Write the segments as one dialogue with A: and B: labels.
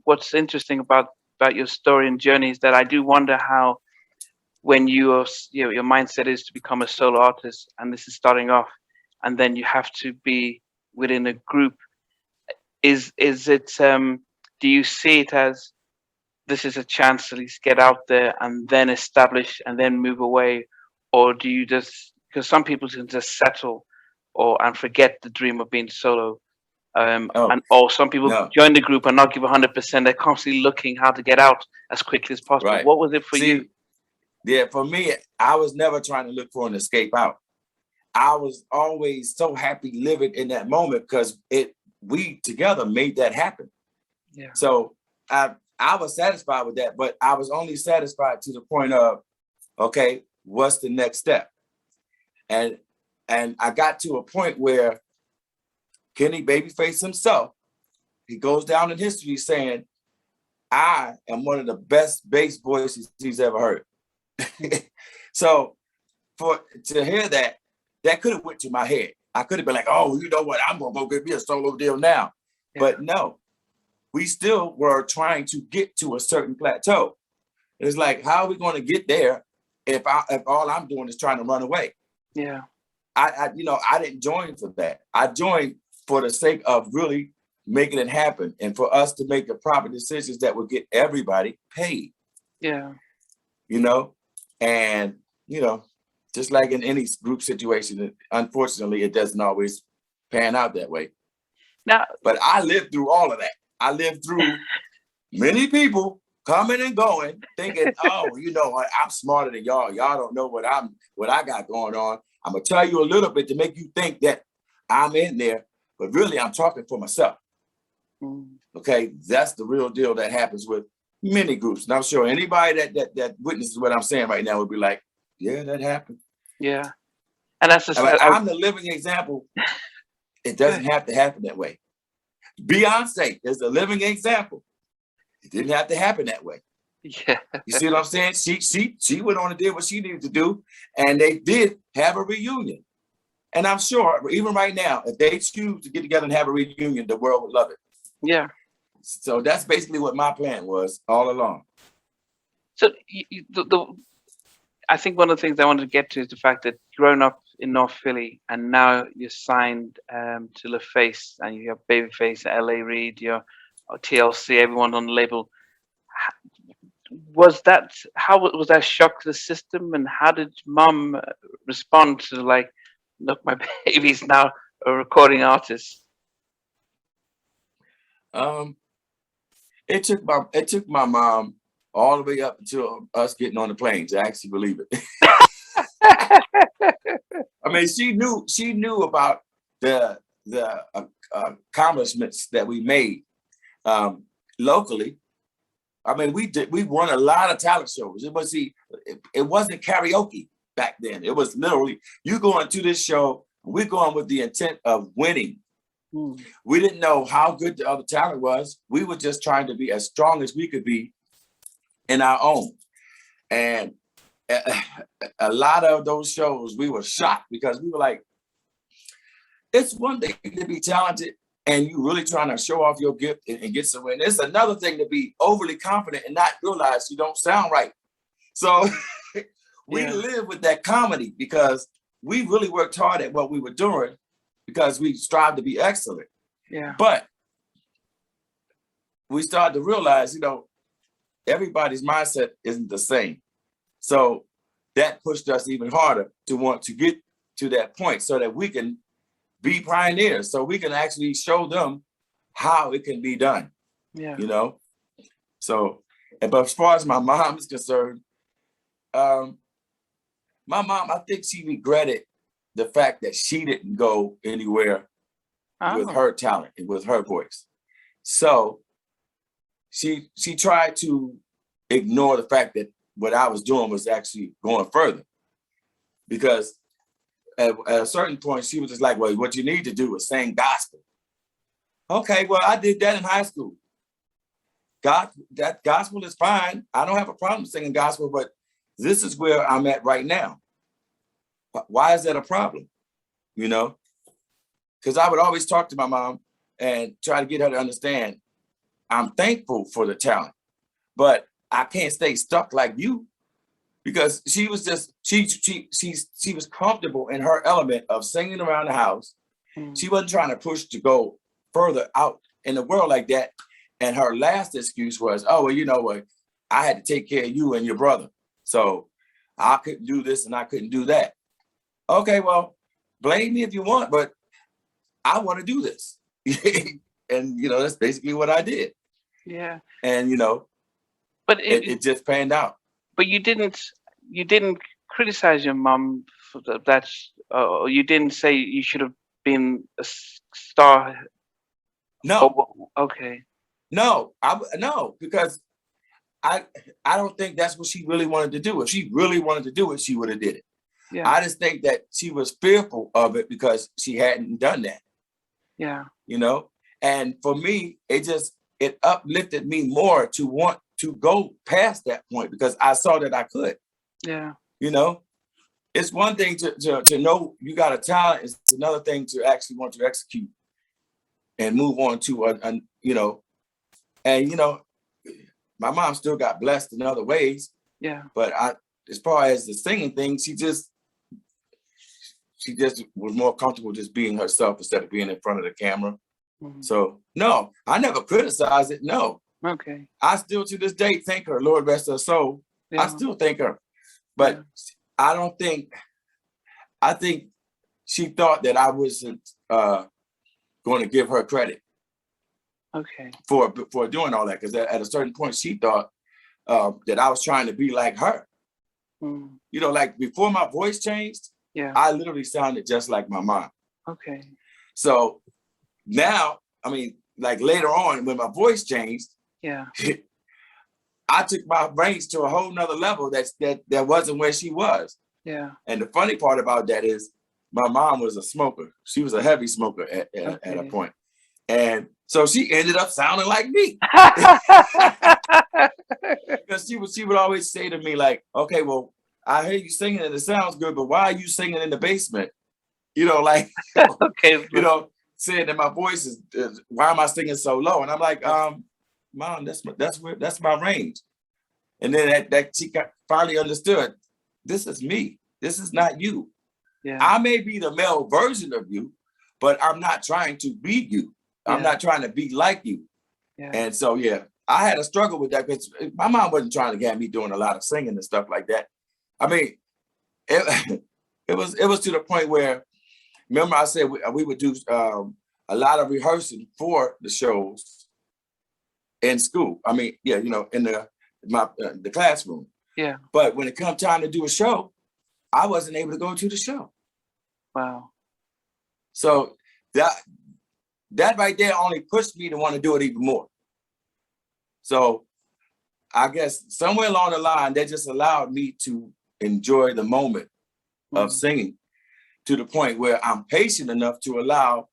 A: what's interesting about your story and journey is that I do wonder how when your mindset is to become a solo artist, and this is starting off, and then you have to be within a group. Is it do you see it as this is a chance to at least get out there and then establish and then move away, or do you just, because some people can just settle or and forget the dream of being solo,
B: Oh,
A: and or some people
B: no,
A: join the group and not give 100%. They're constantly looking how to get out as quickly as possible.
B: right.
A: What was it for you?
B: See, yeah, for me, I was never trying to look for an escape out. I was always so happy living in that moment because we together made that happen.
A: Yeah,
B: So I was satisfied with that, but I was only satisfied to the point of, okay, what's the next step? And I got to a point where Kenny Babyface himself, he goes down in history saying, I am one of the best bass voices he's ever heard. So for to hear that, that could have went to my head. I could have been like, oh, you know what? I'm gonna go get me a solo deal now.
A: yeah,
B: But no, we still were trying to get to a certain plateau. It's like, how are we going to get there if all I'm doing is trying to run away?
A: yeah,
B: I didn't join for that. I joined for the sake of really making it happen and for us to make the proper decisions that would get everybody paid,
A: yeah.
B: you know? And, just like in any group situation, unfortunately, it doesn't always pan out that way.
A: Now,
B: But I lived through all of that. I lived through many people coming and going, thinking, oh, I'm smarter than y'all. Y'all don't know what I got going on. I'm gonna tell you a little bit to make you think that I'm in there, but really I'm talking for myself.
A: mm,
B: Okay, that's the real deal that happens with many groups. And I'm sure anybody that witnesses what I'm saying right now would be like, yeah, that happened.
A: yeah, and that's just
B: I'm the living example. It
A: good.
B: doesn't have to happen that way. Beyonce is a living example. It didn't have to happen that way.
A: Yeah,
B: You see what I'm saying? She went on and did what she needed to do, and they did have a reunion. And I'm sure, even right now, if they choose to get together and have a reunion, the world would love it.
A: yeah.
B: So that's basically what my plan was all along.
A: So I think one of the things I wanted to get to is the fact that growing up in North Philly and now you're signed to LaFace and you have Babyface, L.A. Reid, your TLC, everyone on the label. Was that was that a shock to the system, and how did Mom respond to like, look, my baby's now a recording artist?
B: Um, it took my mom all the way up until us getting on the plane to actually believe it. I mean, she knew about the accomplishments that we made locally. I mean, we won a lot of talent shows. It wasn't karaoke back then. It was literally you going to this show. We're going with the intent of winning.
A: Hmm.
B: We didn't know how good the other talent was. We were just trying to be as strong as we could be in our own. And a lot of those shows, we were shocked because we were like, it's one thing to be talented and you really trying to show off your gift and get somewhere. And it's another thing to be overly confident and not realize you don't sound right. So we
A: Yeah,
B: live with that comedy because we really worked hard at what we were doing because we strive to be excellent.
A: yeah,
B: But we started to realize, everybody's mindset isn't the same. So that pushed us even harder to want to get to that point so that we can be pioneers, so we can actually show them how it can be done,
A: yeah,
B: you know? So, but as far as my mom is concerned, my mom, I think she regretted the fact that she didn't go anywhere with
A: oh,
B: her talent and with her voice. So she tried to ignore the fact that what I was doing was actually going further. Because at a certain point, she was just like, well, what you need to do is sing gospel. Okay, well, I did that in high school. That gospel is fine. I don't have a problem singing gospel, but this is where I'm at right now. Why is that a problem? Because I would always talk to my mom and try to get her to understand I'm thankful for the talent, but I can't stay stuck like you, because she was just she was comfortable in her element of singing around the house. She wasn't trying to push to go further out in the world like that. And her last excuse was, oh, well, you know what? I had to take care of you and your brother. So I couldn't do this and I couldn't do that. Okay, well, blame me if you want, but I want to do this. And, you know, that's basically what I did.
A: Yeah.
B: And, you know,
A: but
B: it just panned out.
A: But you didn't criticize your mom for that, or you didn't say you should have been a star.
B: No.
A: Oh, okay.
B: No, no, because I don't think that's what she really wanted to do. If she really wanted to do it, she would have did it.
A: Yeah.
B: I just think that she was fearful of it because she hadn't done that.
A: Yeah.
B: You know, and for me, it uplifted me more to want to go past that point because I saw that I could.
A: Yeah.
B: You know, it's one thing to know you got a talent. It's another thing to actually want to execute and move on to a you know, and you know, my mom still got blessed in other ways.
A: Yeah.
B: But as far as the singing thing, she just was more comfortable just being herself instead of being in front of the camera. Mm-hmm. So no, I never criticized it. No.
A: Okay.
B: I still to this day thank her, Lord rest her soul. Yeah. I still thank her. But yeah. I think she thought that I wasn't going to give her credit.
A: Okay.
B: For doing all that, because at a certain point she thought that I was trying to be like her. Mm. You know, like before my voice changed, yeah, I literally sounded just like my mom. Okay. So now, I mean, like later on when my voice changed, yeah, I took my range to a whole nother level that wasn't where she was. Yeah. And the funny part about that is my mom was a smoker. She was a heavy smoker at a point. And so she ended up sounding like me. Because she would always say to me like, okay, well, I hear you singing and it sounds good, but why are you singing in the basement? You know, like, okay, you know, saying that my voice is why am I singing so low? And I'm like, Mom, that's my range. And then that she finally understood, this is me. This is not you. Yeah. I may be the male version of you, but I'm not trying to be you. Yeah. I'm not trying to be like you. Yeah. And so, yeah, I had a struggle with that because my mom wasn't trying to get me doing a lot of singing and stuff like that. I mean, it was to the point where, remember I said we would do a lot of rehearsing for the shows in school. I mean, yeah, you know, in the classroom. Yeah. But when it come time to do a show, I wasn't able to go to the show. Wow. So that right there only pushed me to want to do it even more. So I guess somewhere along the line, that just allowed me to enjoy the moment of singing to the point where I'm patient enough to allow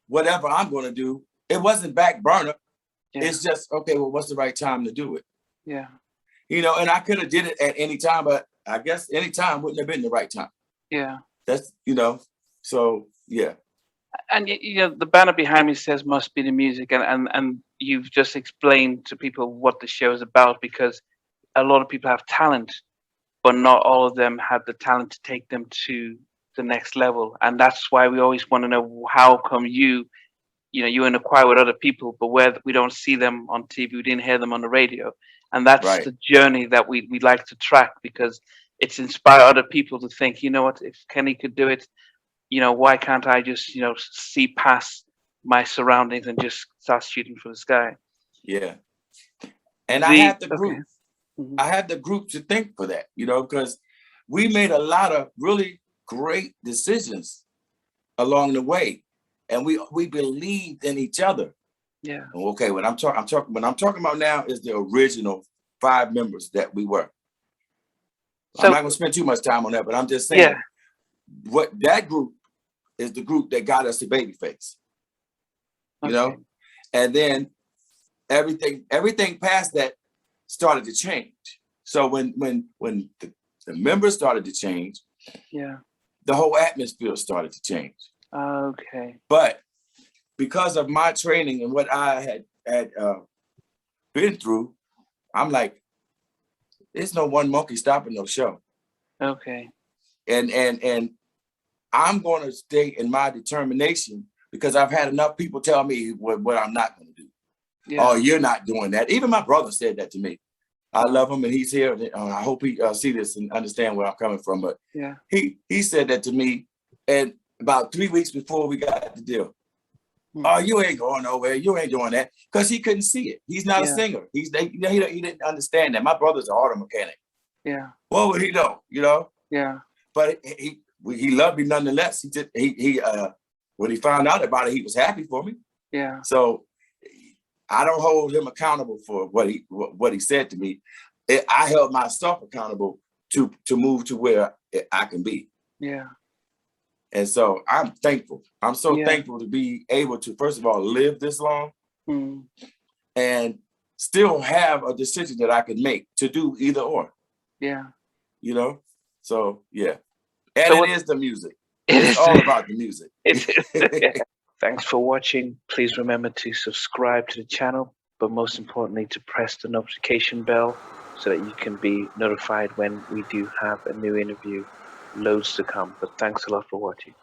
B: whatever I'm going to do. It wasn't back burner. Yeah. It's just, okay, well, what's the right time to do it? Yeah. You know, and I could have did it at any time, but I guess any time wouldn't have been the right time. Yeah. That's, you know, so, yeah.
A: And, you know, the banner behind me says must be the music. And you've just explained to people what the show is about, because a lot of people have talent, but not all of them have the talent to take them to the next level. And that's why we always want to know, how come you know, you're in a choir with other people, but where we don't see them on TV, we didn't hear them on the radio. And that's right. The journey that we like to track, because it's inspire other people to think, you know what, if Kenny could do it, you know, why can't I just, you know, see past my surroundings and just start shooting for the sky?
B: Yeah. And I had the group. Okay. Mm-hmm. I had the group to think for that, you know, because we made a lot of really great decisions along the way. And we believed in each other. Yeah. Okay, what I'm talking about now is the original 5 members that we were. So, I'm not gonna spend too much time on that, but I'm just saying, what that group is the group that got us to Babyface. You know? And then everything past that started to change. So when the members started to change, yeah, the whole atmosphere started to change. Okay. But because of my training and what I had been through, I'm like, there's no one monkey stopping no show.
A: Okay.
B: And I'm going to stay in my determination because I've had enough people tell me what I'm not going to do.
A: Yeah.
B: Oh, you're not doing that. Even my brother said that to me. I love him and he's here. I hope he see this and understand where I'm coming from. But
A: yeah,
B: he said that to me, and about 3 weeks before we got the deal. Oh, you ain't going nowhere. You ain't doing that, because he couldn't see it. He's not a singer. He didn't understand that. My brother's an auto mechanic.
A: Yeah.
B: What would he know? You know.
A: Yeah.
B: But he loved me nonetheless. He when he found out about it, he was happy for me.
A: Yeah.
B: So I don't hold him accountable for what he said to me. I held myself accountable to move to where I can be.
A: Yeah.
B: And so I'm thankful. I'm so thankful to be able to, first of all, live this long and still have a decision that I could make to do either or.
A: Yeah.
B: You know? So, yeah. And
A: so
B: it is the music. It's all about the music.
A: Thanks for watching. Please remember to subscribe to the channel, but most importantly, to press the notification bell so that you can be notified when we do have a new interview. Loads to come, but thanks a lot for watching.